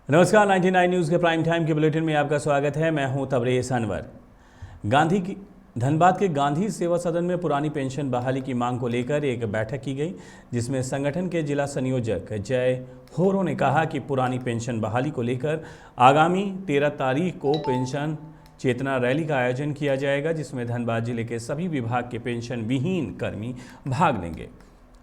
नमस्कार 99 न्यूज़ के prime time के बुलेटिन में आपका स्वागत है। मैं हूं तबरेज़ अनवर। धनबाद के गांधी सेवा सदन में पुरानी पेंशन बहाली की मांग को लेकर एक बैठक की गई, जिसमें संगठन के जिला संयोजक जय होरो ने कहा कि पुरानी पेंशन बहाली को लेकर आगामी 13 तारीख को पेंशन चेतना रैली का आयोजन किया जाएगा, जिसमें धनबाद जिले के सभी विभाग के पेंशन विहीन कर्मी भाग लेंगे।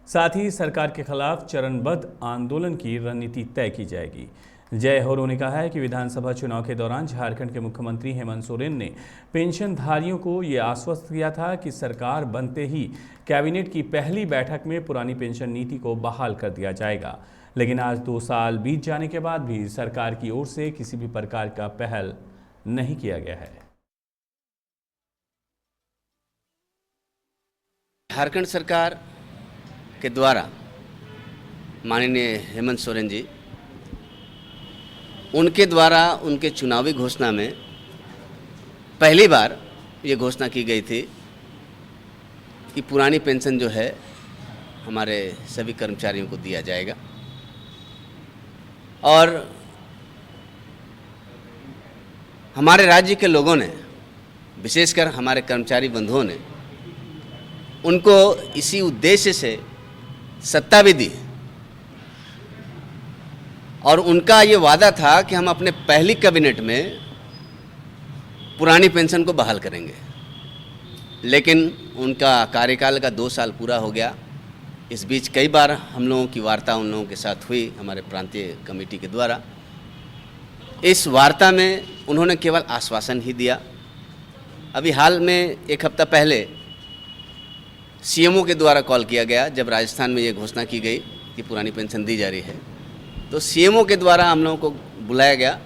साथ ही सरकार के खिलाफ चरणबद्ध आंदोलन की रणनीति तय की जाएगी। जय होरो ने कहा है कि विधानसभा चुनाव के दौरान झारखंड के मुख्यमंत्री हेमंत सोरेन ने पेंशनधारियों को ये आश्वस्त किया था कि सरकार बनते ही कैबिनेट की पहली बैठक में पुरानी पेंशन नीति को बहाल कर दिया जाएगा, लेकिन आज 2 साल बीत जाने के बाद भी सरकार की ओर से किसी भी प्रकार का पहल नहीं किया गया है। झारखंड सरकार के द्वारा माननीय हेमंत सोरेन जी, उनके द्वारा उनके चुनावी घोषणा में पहली बार ये घोषणा की गई थी कि पुरानी पेंशन जो है हमारे सभी कर्मचारियों को दिया जाएगा। और हमारे राज्य के लोगों ने, विशेषकर हमारे कर्मचारी बंधुओं ने उनको इसी उद्देश्य से सत्ता भी दी और उनका ये वादा था कि हम अपने पहली कैबिनेट में पुरानी पेंशन को बहाल करेंगे। लेकिन उनका कार्यकाल का 2 साल पूरा हो गया। इस बीच कई बार हम लोगों की वार्ता उन लोगों के साथ हुई हमारे प्रांतीय कमेटी के द्वारा। इस वार्ता में उन्होंने केवल आश्वासन ही दिया। अभी हाल में 1 हफ्ता पहले सीएमओ के द्वारा कॉल किया गया, जब राजस्थान में ये घोषणा की गई कि पुरानी पेंशन दी जा रही है, तो सीएमओ के द्वारा हम लोगों को बुलाया गया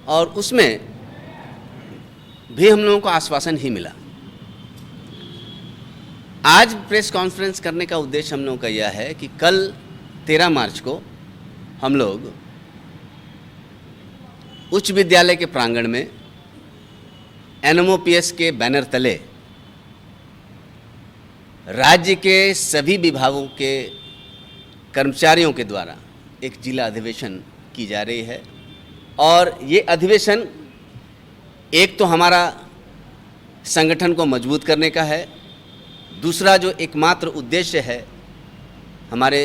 और उसमें भी हम लोगों को आश्वासन ही मिला। आज प्रेस कॉन्फ्रेंस करने का उद्देश्य हम लोगों का यह है कि कल 13 मार्च को हम लोग उच्च विद्यालय के प्रांगण में एनएमओपीएस के बैनर तले राज्य के सभी विभागों के कर्मचारियों के द्वारा एक जिला अधिवेशन की जा रही है। और ये अधिवेशन एक तो हमारा संगठन को मजबूत करने का है, दूसरा जो एकमात्र उद्देश्य है हमारे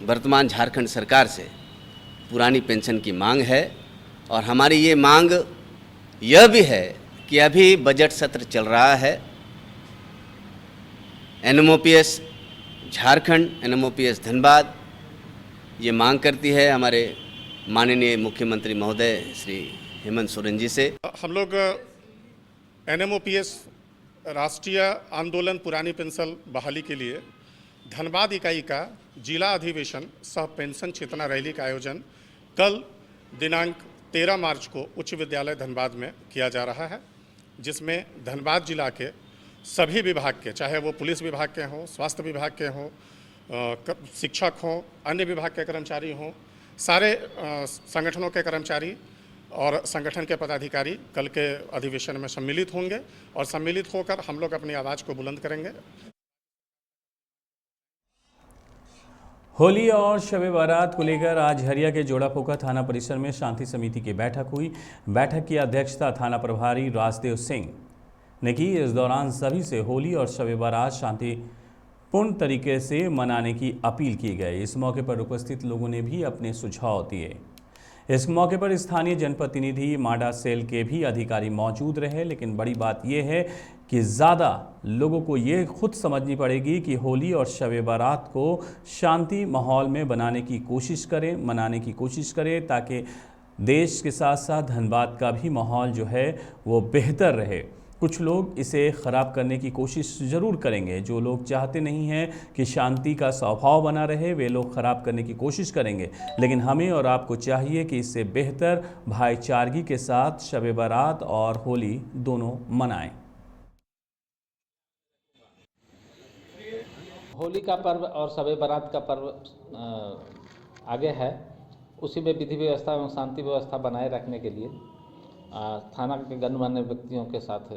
वर्तमान झारखंड सरकार से पुरानी पेंशन की मांग है। और हमारी ये मांग यह भी है कि अभी बजट सत्र चल रहा है। एनएमओपीएस झारखंड, एनएमओपीएस धनबाद ये मांग करती है हमारे माननीय मुख्यमंत्री महोदय श्री हेमंत सोरेन जी से। हम लोग एनएमओपीएस राष्ट्रीय आंदोलन पुरानी पेंशन बहाली के लिए धनबाद इकाई का जिला अधिवेशन सह पेंशन चेतना रैली का आयोजन कल दिनांक 13 मार्च को उच्च विद्यालय धनबाद में किया जा रहा है, जिसमें धनबाद जिला के सभी विभाग के, चाहे वो पुलिस विभाग के हों, स्वास्थ्य विभाग के हों, शिक्षक हों, अन्य विभाग के कर्मचारी हों, सारे संगठनों के कर्मचारी और संगठन के पदाधिकारी कल के अधिवेशन में सम्मिलित होंगे और सम्मिलित होकर हम लोग अपनी आवाज़ को बुलंद करेंगे। होली और शब बारात को लेकर आज हरिया के जोड़ापोखर थाना परिसर में शांति समिति की बैठक हुई। बैठक की अध्यक्षता थाना प्रभारी राजदेव सिंह ने की। इस दौरान सभी से होली और शब बारात शांतिपूर्ण तरीके से मनाने की अपील की गई। इस मौके पर उपस्थित लोगों ने भी अपने सुझाव दिए। इस मौके पर स्थानीय जनप्रतिनिधि माडा सेल के भी अधिकारी मौजूद रहे, लेकिन बड़ी बात यह है कि ज़्यादा लोगों को ये खुद समझनी पड़ेगी कि होली और शब बारात को शांति माहौल में बनाने की कोशिश करें, मनाने की कोशिश करें, ताकि देश के साथ साथ धनबाद का भी माहौल जो है वो बेहतर रहे। कुछ लोग इसे ख़राब करने की कोशिश ज़रूर करेंगे। जो लोग चाहते नहीं हैं कि शांति का स्वभाव बना रहे, वे लोग ख़राब करने की कोशिश करेंगे। लेकिन हमें और आपको चाहिए कि इससे बेहतर भाईचारगी के साथ शब बारात और होली दोनों मनाएं। होली का पर्व और शब बारात का पर्व आगे है, उसी में विधि व्यवस्था एवं शांति व्यवस्था बनाए रखने के लिए थाना के गणमान्य व्यक्तियों के साथ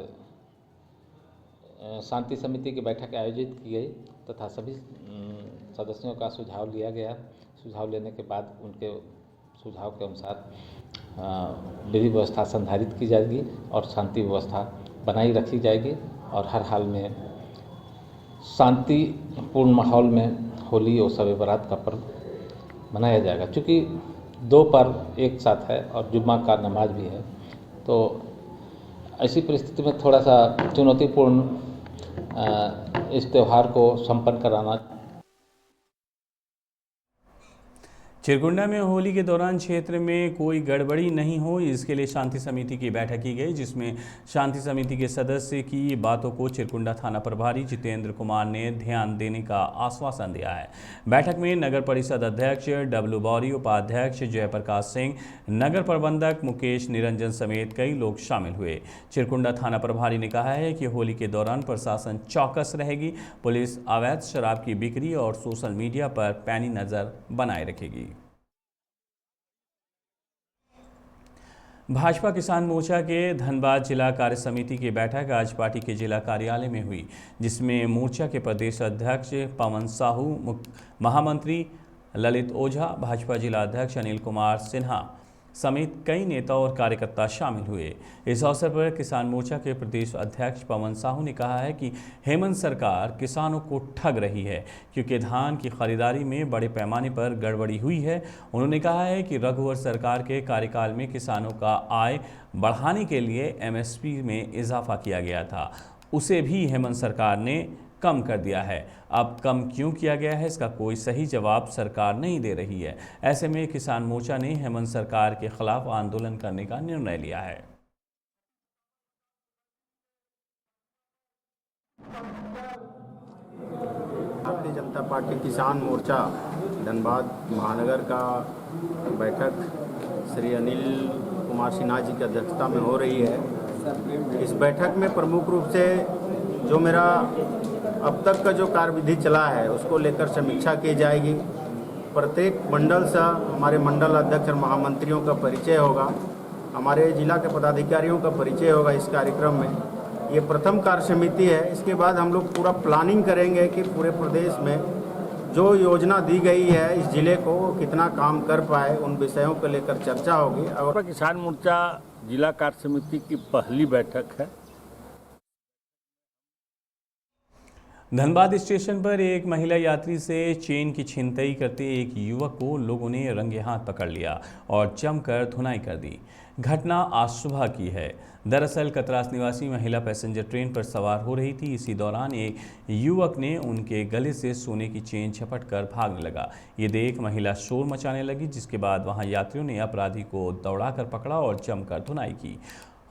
शांति समिति की बैठक आयोजित की गई तथा सभी सदस्यों का सुझाव लिया गया। सुझाव लेने के बाद उनके सुझाव के अनुसार विधि व्यवस्था संधारित की जाएगी और शांति व्यवस्था बनाई रखी जाएगी और हर हाल में शांतिपूर्ण माहौल में होली और शब बारात का पर्व मनाया जाएगा। चूँकि दो पर्व एक साथ है और जुम्मा का नमाज भी है, तो ऐसी परिस्थिति में थोड़ा सा चुनौतीपूर्ण इस त्यौहार को संपन्न कराना। चिरकुंडा में होली के दौरान क्षेत्र में कोई गड़बड़ी नहीं हो, इसके लिए शांति समिति की बैठक की गई, जिसमें शांति समिति के सदस्य की बातों को चिरकुंडा थाना प्रभारी जितेंद्र कुमार ने ध्यान देने का आश्वासन दिया है। बैठक में नगर परिषद अध्यक्ष डब्लू बौरी, उपाध्यक्ष जयप्रकाश सिंह, नगर प्रबंधक मुकेश निरंजन समेत कई लोग शामिल हुए। चिरकुंडा थाना प्रभारी ने कहा है कि होली के दौरान प्रशासन चौकस रहेगी, पुलिस अवैध शराब की बिक्री और सोशल मीडिया पर पैनी नजर बनाए रखेगी। भाजपा किसान मोर्चा के धनबाद जिला कार्य समिति की बैठक आज पार्टी के जिला कार्यालय में हुई, जिसमें मोर्चा के प्रदेश अध्यक्ष पवन साहू, महामंत्री ललित ओझा, भाजपा जिला अध्यक्ष अनिल कुमार सिन्हा समेत कई नेता और कार्यकर्ता शामिल हुए। इस अवसर पर किसान मोर्चा के प्रदेश अध्यक्ष पवन साहू ने कहा है कि हेमंत सरकार किसानों को ठग रही है, क्योंकि धान की खरीदारी में बड़े पैमाने पर गड़बड़ी हुई है। उन्होंने कहा है कि रघुवर सरकार के कार्यकाल में किसानों का आय बढ़ाने के लिए MSP में इजाफा किया गया था, उसे भी हेमंत सरकार ने कम कर दिया है। अब कम क्यों किया गया है, इसका कोई सही जवाब सरकार नहीं दे रही है। ऐसे में किसान मोर्चा ने हेमंत सरकार के खिलाफ आंदोलन करने का निर्णय लिया है। भारतीय जनता पार्टी किसान मोर्चा धनबाद महानगर का बैठक श्री अनिल कुमार सिन्हा जी की अध्यक्षता में हो रही है। इस बैठक में प्रमुख रूप से जो मेरा अब तक का जो कार्यविधि चला है उसको लेकर समीक्षा की जाएगी। प्रत्येक मंडल से हमारे मंडल अध्यक्ष और महामंत्रियों का परिचय होगा, हमारे जिला के पदाधिकारियों का परिचय होगा इस कार्यक्रम में। ये प्रथम कार्य समिति है। इसके बाद हम लोग पूरा प्लानिंग करेंगे कि पूरे प्रदेश में जो योजना दी गई है इस जिले को कितना काम कर पाए, उन विषयों को लेकर चर्चा होगी। और किसान मोर्चा जिला कार्य समिति की पहली बैठक है। धनबाद स्टेशन पर एक महिला यात्री से चेन की छिनतई करते एक युवक को लोगों ने रंगे हाथ पकड़ लिया और जमकर धुनाई कर दी। घटना आज सुबह की है। दरअसल कतरास निवासी महिला पैसेंजर ट्रेन पर सवार हो रही थी। इसी दौरान एक युवक ने उनके गले से सोने की चेन झपट कर भागने लगा। ये देख महिला शोर मचाने लगी, जिसके बाद वहां यात्रियों ने अपराधी को दौड़ाकर पकड़ा और जमकर धुनाई की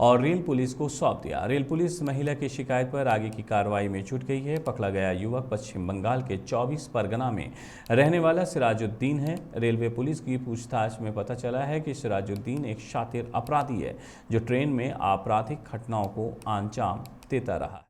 और रेल पुलिस को सौंप दिया। रेल पुलिस महिला की शिकायत पर आगे की कार्रवाई में जुट गई है। पकड़ा गया युवक पश्चिम बंगाल के 24 परगना में रहने वाला सिराजुद्दीन है। रेलवे पुलिस की पूछताछ में पता चला है कि सिराजुद्दीन एक शातिर अपराधी है, जो ट्रेन में आपराधिक घटनाओं को अंजाम देता रहा।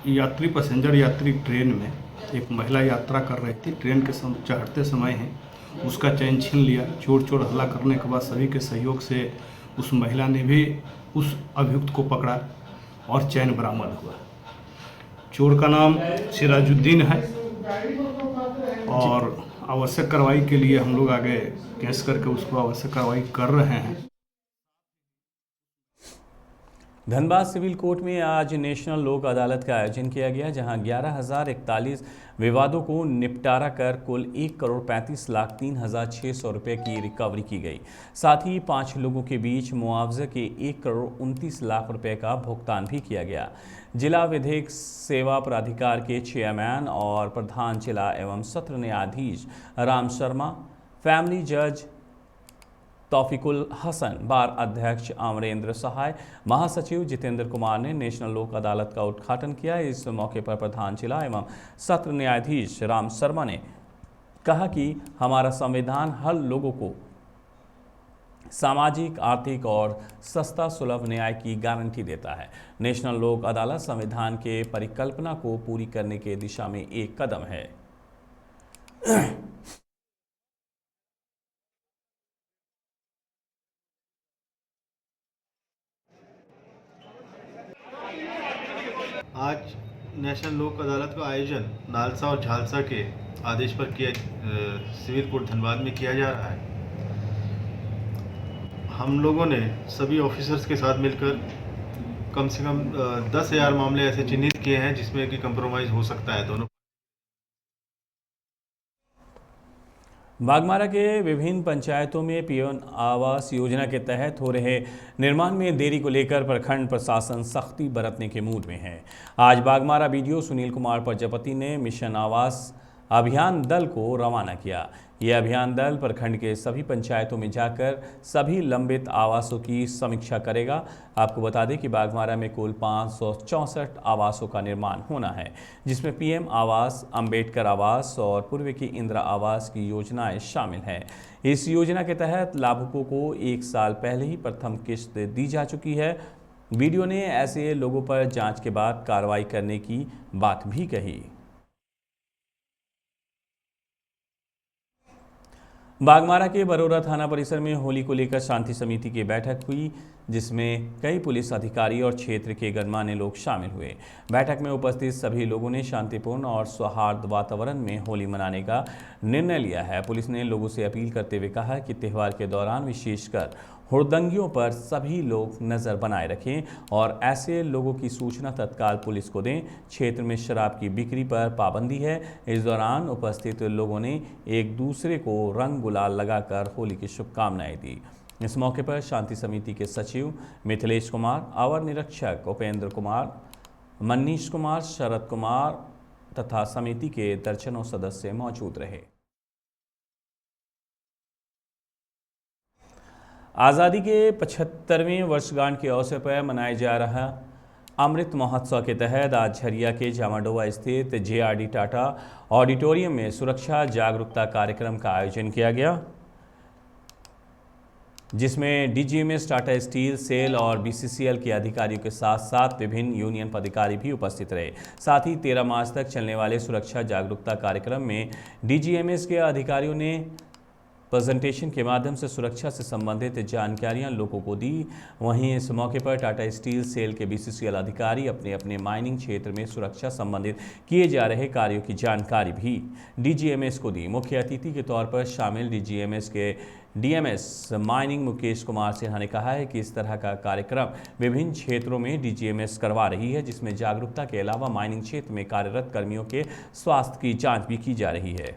यात्री पैसेंजर यात्री ट्रेन में एक महिला यात्रा कर रही थी। ट्रेन के चढ़ते समय है उसका चैन छीन लिया। चोर चोर हल्ला करने के बाद सभी के सहयोग से उस महिला ने भी उस अभियुक्त को पकड़ा और चैन बरामद हुआ। चोर का नाम सिराजुद्दीन है और आवश्यक कार्रवाई के लिए हम लोग आगे केस करके उसको आवश्यक कार्रवाई कर रहे हैं। धनबाद सिविल कोर्ट में आज नेशनल लोक अदालत का आयोजन किया गया, जहां 11,041 विवादों को निपटारा कर कुल 1,35,03,600 रुपये की रिकवरी की गई। साथ ही 5 लोगों के बीच मुआवजे के 1,29,00,000 रुपये का भुगतान भी किया गया। जिला विधिक सेवा प्राधिकार के चेयरमैन और प्रधान जिला एवं सत्र न्यायाधीश राम शर्मा, फैमिली जज तौफिकुल हसन, बार अध्यक्ष अमरेंद्र सहाय, महासचिव जितेंद्र कुमार ने नेशनल लोक अदालत का उद्घाटन किया। इस मौके पर प्रधान जिला एवं सत्र न्यायाधीश राम शर्मा ने कहा कि हमारा संविधान हर लोगों को सामाजिक, आर्थिक और सस्ता सुलभ न्याय की गारंटी देता है। नेशनल लोक अदालत संविधान के परिकल्पना को पूरी करने के दिशा में एक कदम है। आज नेशनल लोक अदालत का आयोजन नालसा और झालसा के आदेश पर सिविल कोर्ट धनबाद में किया जा रहा है। हम लोगों ने सभी ऑफिसर्स के साथ मिलकर कम से कम 10,000 मामले ऐसे चिन्हित किए हैं जिसमें कि कंप्रोमाइज़ हो सकता है दोनों। बागमारा के विभिन्न पंचायतों में पीएम आवास योजना के तहत हो रहे निर्माण में देरी को लेकर प्रखंड प्रशासन सख्ती बरतने के मूड में है। आज बागमारा बीडीओ सुनील कुमार प्रजापति ने मिशन आवास अभियान दल को रवाना किया। यह अभियान दल प्रखंड के सभी पंचायतों में जाकर सभी लंबित आवासों की समीक्षा करेगा। आपको बता दें कि बागमारा में कुल 564 आवासों का निर्माण होना है, जिसमें पीएम आवास, अंबेडकर आवास और पूर्व की इंदिरा आवास की योजनाएं शामिल हैं। इस योजना के तहत लाभुकों को 1 साल पहले ही प्रथम किश्त दी जा चुकी है। वीडियो ने ऐसे लोगों पर जांच के बाद कार्रवाई करने की बात भी कही। बागमारा के बरोरा थाना परिसर में होली को लेकर शांति समिति की बैठक हुई, जिसमें कई पुलिस अधिकारी और क्षेत्र के गणमान्य लोग शामिल हुए। बैठक में उपस्थित सभी लोगों ने शांतिपूर्ण और सौहार्द वातावरण में होली मनाने का निर्णय लिया है। पुलिस ने लोगों से अपील करते हुए कहा कि त्यौहार के दौरान विशेषकर हुड़दंगियों पर सभी लोग नज़र बनाए रखें और ऐसे लोगों की सूचना तत्काल पुलिस को दें। क्षेत्र में शराब की बिक्री पर पाबंदी है। इस दौरान उपस्थित लोगों ने एक दूसरे को रंग गुलाल लगाकर होली की शुभकामनाएं दी। इस मौके पर शांति समिति के सचिव मिथिलेश कुमार, अवर निरीक्षक उपेंद्र कुमार, मनीष कुमार, शरद कुमार तथा समिति के दर्जनों सदस्य मौजूद रहे। आज़ादी के 75वें वर्षगांठ के अवसर पर मनाए जा रहा अमृत महोत्सव के तहत आज झरिया के जामाडोवा स्थित जेआरडी टाटा ऑडिटोरियम में सुरक्षा जागरूकता कार्यक्रम का आयोजन किया गया, जिसमें डीजीएमएस, टाटा स्टील, सेल और बीसीसीएल के अधिकारियों के साथ साथ विभिन्न यूनियन पदाधिकारी भी उपस्थित रहे। साथ ही 13 मार्च तक चलने वाले सुरक्षा जागरूकता कार्यक्रम में डीजीएमएस के अधिकारियों ने प्रेजेंटेशन के माध्यम से सुरक्षा से संबंधित जानकारियां लोगों को दी। वहीं इस मौके पर टाटा स्टील, सेल के बीसीसीएल अधिकारी अपने अपने माइनिंग क्षेत्र में सुरक्षा संबंधित किए जा रहे कार्यों की जानकारी भी डीजीएमएस को दी। मुख्य अतिथि के तौर पर शामिल डीजीएमएस के डीएमएस माइनिंग मुकेश कुमार सिन्हा ने कहा है कि इस तरह का कार्यक्रम विभिन्न क्षेत्रों में डीजीएमएस करवा रही है, जिसमें जागरूकता के अलावा माइनिंग क्षेत्र में कार्यरत कर्मियों के स्वास्थ्य की जाँच भी की जा रही है।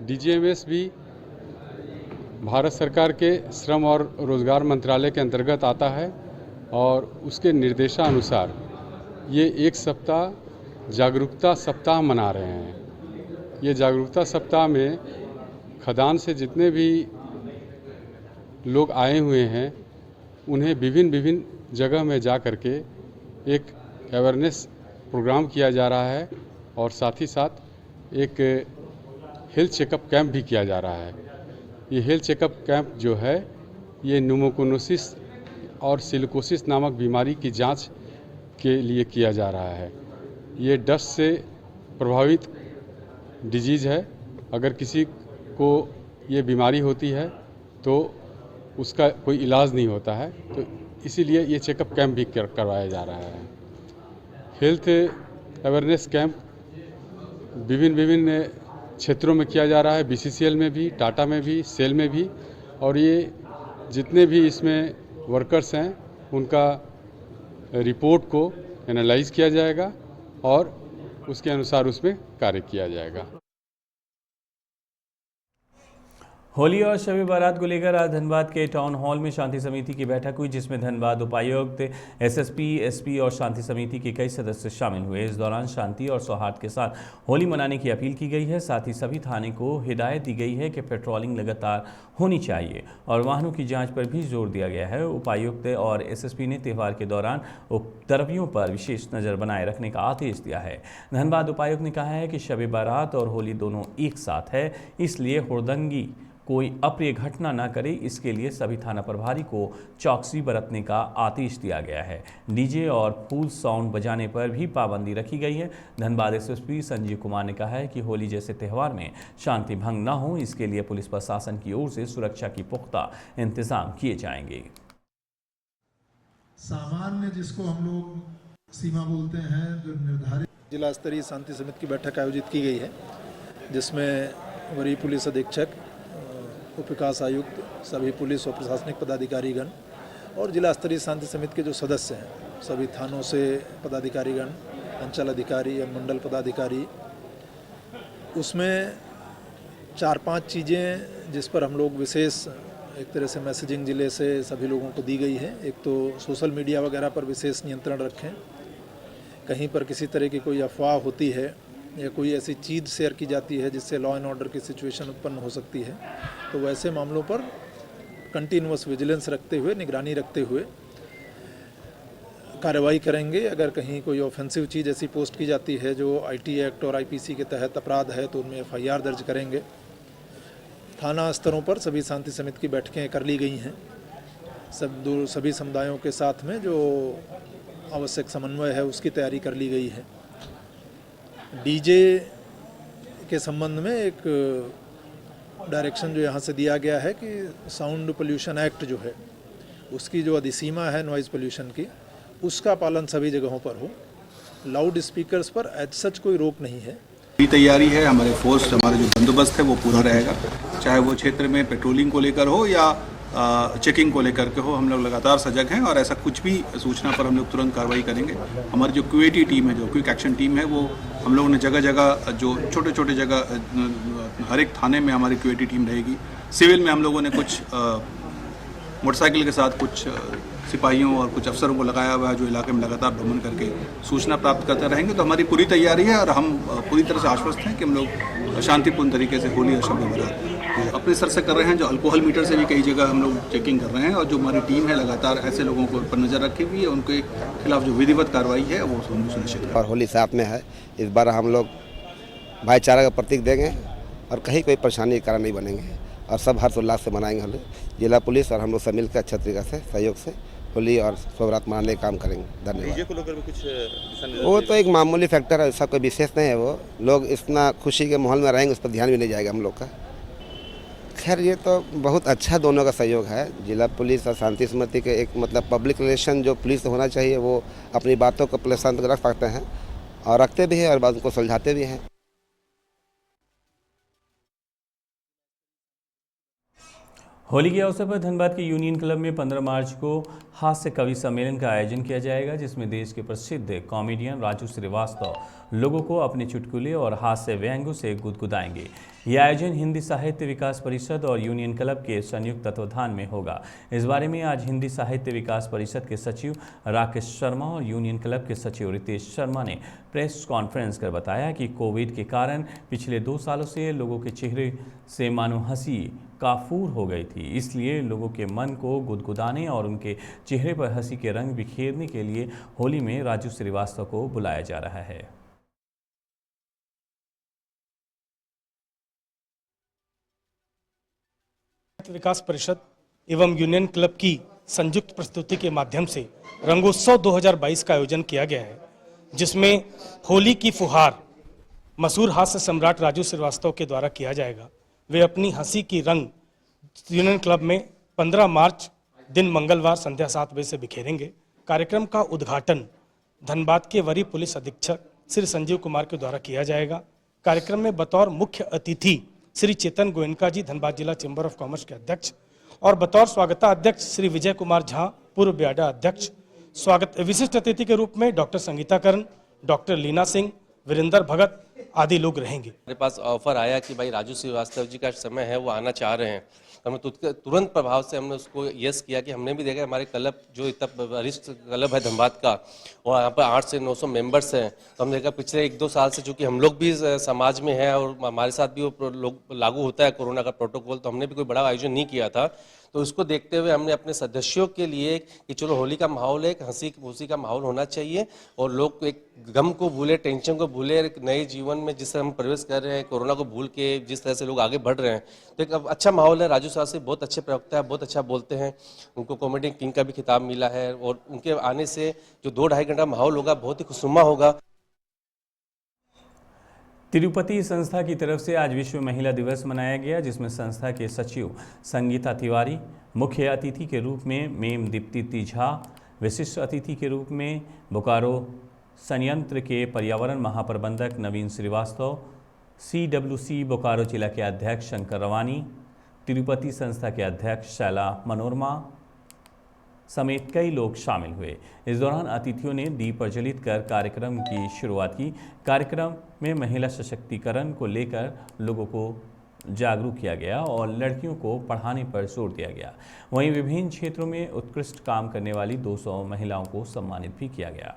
डीजीएमएस भी भारत सरकार के श्रम और रोजगार मंत्रालय के अंतर्गत आता है और उसके निर्देशानुसार ये 1 सप्ताह जागरूकता सप्ताह मना रहे हैं। ये जागरूकता सप्ताह में खदान से जितने भी लोग आए हुए हैं उन्हें विभिन्न जगह में जा कर के एक अवेयरनेस प्रोग्राम किया जा रहा है और साथ ही साथ एक हेल्थ चेकअप कैंप भी किया जा रहा है। ये हेल्थ चेकअप कैंप जो है ये न्यूमोकोनोसिस और सिलिकोसिस नामक बीमारी की जांच के लिए किया जा रहा है। ये डस्ट से प्रभावित डिजीज़ है। अगर किसी को ये बीमारी होती है तो उसका कोई इलाज नहीं होता है, तो इसीलिए ये चेकअप कैंप भी करवाया जा रहा है। हेल्थ अवेयरनेस कैंप विभिन्न क्षेत्रों में किया जा रहा है, बीसीसीएल में भी, टाटा में भी, सेल में भी, और ये जितने भी इसमें वर्कर्स हैं उनका रिपोर्ट को एनालाइज किया जाएगा और उसके अनुसार उसमें कार्य किया जाएगा। होली और शब बारात को लेकर आज धनबाद के टाउन हॉल में शांति समिति की बैठक हुई, जिसमें धनबाद उपायुक्त, एसएसपी, एसपी और शांति समिति के कई सदस्य शामिल हुए। इस दौरान शांति और सौहार्द के साथ होली मनाने की अपील की गई है। साथ ही सभी थाने को हिदायत दी गई है कि पेट्रोलिंग लगातार होनी चाहिए और वाहनों की जाँच पर भी जोर दिया गया है। उपायुक्त और एसएसपी ने त्यौहार के दौरान उपद्रवियों पर विशेष नज़र बनाए रखने का आदेश दिया है। धनबाद उपायुक्त ने कहा है कि शब बारात और होली दोनों एक साथ है, इसलिए हुड़दंगी कोई अप्रिय घटना न करे, इसके लिए सभी थाना प्रभारी को चौकसी बरतने का आदेश दिया गया है। डीजे और फुल साउंड बजाने पर भी पाबंदी रखी गई है। धनबाद एसएसपी संजीव कुमार ने कहा है कि होली जैसे त्यौहार में शांति भंग न हो, इसके लिए पुलिस प्रशासन की ओर से सुरक्षा की पुख्ता इंतजाम किए जाएंगे। सामान्य जिसको हम लोग सीमा बोलते हैं, जो निर्धारित जिला स्तरीय शांति समिति की बैठक आयोजित की गई है, जिसमें वरीय पुलिस अधीक्षक, उप विकास आयुक्त, सभी पुलिस और प्रशासनिक पदाधिकारीगण और जिला स्तरीय शांति समिति के जो सदस्य हैं, सभी थानों से पदाधिकारीगण, अंचल अधिकारी या मंडल पदाधिकारी, उसमें 4-5 चीज़ें जिस पर हम लोग विशेष एक तरह से मैसेजिंग जिले से सभी लोगों को दी गई है। एक तो सोशल मीडिया वगैरह पर विशेष नियंत्रण रखें, कहीं पर किसी तरह की कोई अफवाह होती है या कोई ऐसी चीज़ शेयर की जाती है जिससे लॉ एंड ऑर्डर की सिचुएशन उत्पन्न हो सकती है, तो वैसे मामलों पर कंटिन्यूअस विजिलेंस रखते हुए, निगरानी रखते हुए कार्रवाई करेंगे। अगर कहीं कोई ऑफेंसिव चीज़ ऐसी पोस्ट की जाती है जो आईटी एक्ट और आईपीसी के तहत अपराध है, तो उनमें एफआईआर दर्ज करेंगे। थाना स्तरों पर सभी शांति समिति की बैठकें कर ली गई हैं, सभी समुदायों के साथ में जो आवश्यक समन्वय है उसकी तैयारी कर ली गई है। डीजे के संबंध में एक डायरेक्शन जो यहाँ से दिया गया है कि साउंड पोल्यूशन एक्ट जो है उसकी जो अधिसीमा है नॉइज़ पोल्यूशन की, उसका पालन सभी जगहों पर हो। लाउड स्पीकर्स पर एज सच कोई रोक नहीं है। पूरी तैयारी है, हमारे फोर्स, हमारा जो बंदोबस्त है वो पूरा रहेगा, चाहे वो क्षेत्र में पेट्रोलिंग को लेकर हो या चेकिंग को लेकर के हो। हम लोग लगातार सजग हैं और ऐसा कुछ भी सूचना पर हम लोग तुरंत कार्रवाई करेंगे। हमारी जो क्यूएटी टीम है, जो क्विक एक्शन टीम है, वो हम लोगों ने जगह जगह जो छोटे छोटे जगह हर एक थाने में हमारी क्यूएटी टीम रहेगी। सिविल में हम लोगों ने कुछ मोटरसाइकिल के साथ कुछ सिपाहियों और कुछ अफसरों को लगाया हुआ है जो इलाके में लगातार भ्रमण करके सूचना प्राप्त करते रहेंगे। तो हमारी पूरी तैयारी है और हम पूरी तरह से आश्वस्त हैं कि हम लोग शांतिपूर्ण तरीके से होली और शब बारात अपने स्तर से कर रहे हैं। जो अल्कोहल मीटर से भी कई जगह हम लोग चेकिंग कर रहे हैं और जो हमारी टीम है लगातार ऐसे लोगों को पर नज़र रखी हुई है, उनके खिलाफ जो विधिवत कार्रवाई है वो सुनिश्चित करें। और होली साथ में है, इस बार हम लोग भाईचारा का प्रतीक देंगे और कहीं कोई परेशानी का कारण नहीं बनेंगे और सब हर्षोल्लास से मनाएंगे। हम जिला पुलिस और हम लोग सब मिलकर अच्छा तरीका से सहयोग से होली और शब बारात मनाने का काम करेंगे। धन्यवाद। वो तो एक मामूली फैक्टर है, ऐसा कोई विशेष नहीं है। वो लोग इतना खुशी के माहौल में रहेंगे, उस पर ध्यान भी नहीं जाएगा हम लोग का। खैर ये तो बहुत अच्छा दोनों का सहयोग है। जिला पुलिस और शांति समिति के एक मतलब पब्लिक रिलेशन जो पुलिस से होना चाहिए, वो अपनी बातों को पुलिस शांत रख सकते हैं और रखते भी हैं और बात को सुलझाते भी हैं। होली के अवसर पर धनबाद के यूनियन क्लब में 15 मार्च को हास्य कवि सम्मेलन का आयोजन किया जाएगा, जिसमें देश के प्रसिद्ध कॉमेडियन राजू श्रीवास्तव लोगों को अपने चुटकुले और हास्य व्यंग्यों से गुदगुदाएंगे। यह आयोजन हिंदी साहित्य विकास परिषद और यूनियन क्लब के संयुक्त तत्वाधान में होगा। इस बारे में आज हिंदी साहित्य विकास परिषद के सचिव राकेश शर्मा और यूनियन क्लब के सचिव रितेश शर्मा ने प्रेस कॉन्फ्रेंस कर बताया कि कोविड के कारण पिछले 2 सालों से लोगों के चेहरे से मानो हंसी काफूर हो गई थी, इसलिए लोगों के मन को गुदगुदाने और उनके चेहरे पर हंसी के रंग बिखेरने के लिए होली में राजू श्रीवास्तव को बुलाया जा रहा है। विकास परिषद एवं यूनियन क्लब की संयुक्त प्रस्तुति के माध्यम से रंगोत्सव 2022 का आयोजन किया गया है, जिसमें होली की फुहार मशहूर हास्य सम्राट राजू श्रीवास्तव के द्वारा किया जाएगा। वे अपनी हंसी की रंग यूनियन क्लब में 15 मार्च दिन मंगलवार संध्या 7 बजे से बिखेरेंगे। कार्यक्रम का उद्घाटन धनबाद के वरीय पुलिस अधीक्षक श्री संजीव कुमार के द्वारा किया जाएगा। कार्यक्रम में बतौर मुख्य अतिथि श्री चेतन गोयनका जी, धनबाद जिला चैम्बर ऑफ कॉमर्स के अध्यक्ष, और बतौर स्वागता अध्यक्ष श्री विजय कुमार झा, पूर्व ब्याडा अध्यक्ष। स्वागत विशिष्ट अतिथि के रूप में डॉक्टर संगीता करण, डॉक्टर लीना सिंह, वीरेंद्र भगत आदि लोग रहेंगे। मेरे पास ऑफर आया कि भाई राजू श्रीवास्तव जी का समय है, वो आना चाह रहे हैं। हमने तुरंत प्रभाव से हमने उसको यस किया कि हमने भी देखा हमारे क्लब जो इतना वरिष्ठ क्लब है धनबाद का, और यहाँ पर 800 से 900 मेंबर्स हैं। तो हमने देखा पिछले 1-2 साल से चूँकि हम लोग भी समाज में हैं और हमारे साथ भी वो लोग लागू होता है कोरोना का प्रोटोकॉल, तो हमने भी कोई बड़ा आयोजन नहीं किया था। तो उसको देखते हुए हमने अपने सदस्यों के लिए कि चलो होली का माहौल है, एक हंसी खुशी का माहौल होना चाहिए और लोग एक गम को भूले, टेंशन को भूले, एक नए जीवन में जिस तरह हम प्रवेश कर रहे हैं, कोरोना को भूल के जिस तरह से लोग आगे बढ़ रहे हैं, तो एक अच्छा माहौल है। राजू साहब से बहुत अच्छे प्रवक्ता है, बहुत अच्छा बोलते हैं, उनको कॉमेडी किंग का भी खिताब मिला है और उनके आने से जो 2-2.5 घंटा माहौल होगा बहुत ही खुशनुमा होगा। तिरुपति संस्था की तरफ से आज विश्व महिला दिवस मनाया गया, जिसमें संस्था के सचिव संगीता तिवारी, मुख्य अतिथि के रूप में मेम दीप्ति झा, विशिष्ट अतिथि के रूप में बोकारो संयंत्र के पर्यावरण महाप्रबंधक नवीन श्रीवास्तव, CWC बोकारो जिला के अध्यक्ष शंकर रवानी, तिरुपति संस्था के अध्यक्ष शैला मनोरमा समेत कई लोग शामिल हुए। इस दौरान अतिथियों ने दीप प्रज्वलित कर कार्यक्रम की शुरुआत की। कार्यक्रम में महिला सशक्तिकरण को लेकर लोगों को जागरूक किया गया और लड़कियों को पढ़ाने पर जोर दिया गया। वहीं विभिन्न क्षेत्रों में उत्कृष्ट काम करने वाली 200 महिलाओं को सम्मानित भी किया गया।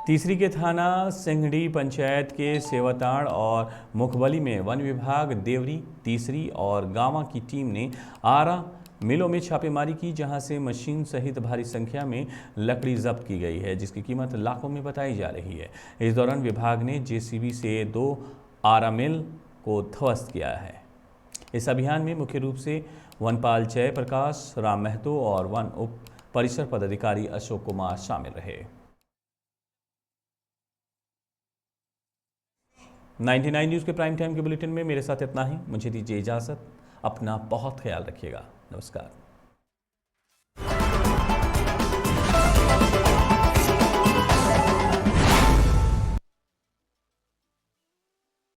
तीसरी के थाना सिंगड़ी पंचायत के सेवाताड़ और मुखबली में वन विभाग, देवरी, तीसरी और गांवा की टीम ने आरा मिलों में छापेमारी की, जहां से मशीन सहित भारी संख्या में लकड़ी जब्त की गई है, जिसकी कीमत लाखों में बताई जा रही है। इस दौरान विभाग ने JCB से 2 आरा मिल को ध्वस्त किया है। इस अभियान में मुख्य रूप से वनपाल जयप्रकाश, राम महतो और वन उप परिसर पदाधिकारी अशोक कुमार शामिल रहे। 99 न्यूज़ के प्राइम टाइम के बुलेटिन में मेरे साथ इतना ही। मुझे दीजिए इजाज़त। अपना बहुत ख्याल रखिएगा। नमस्कार।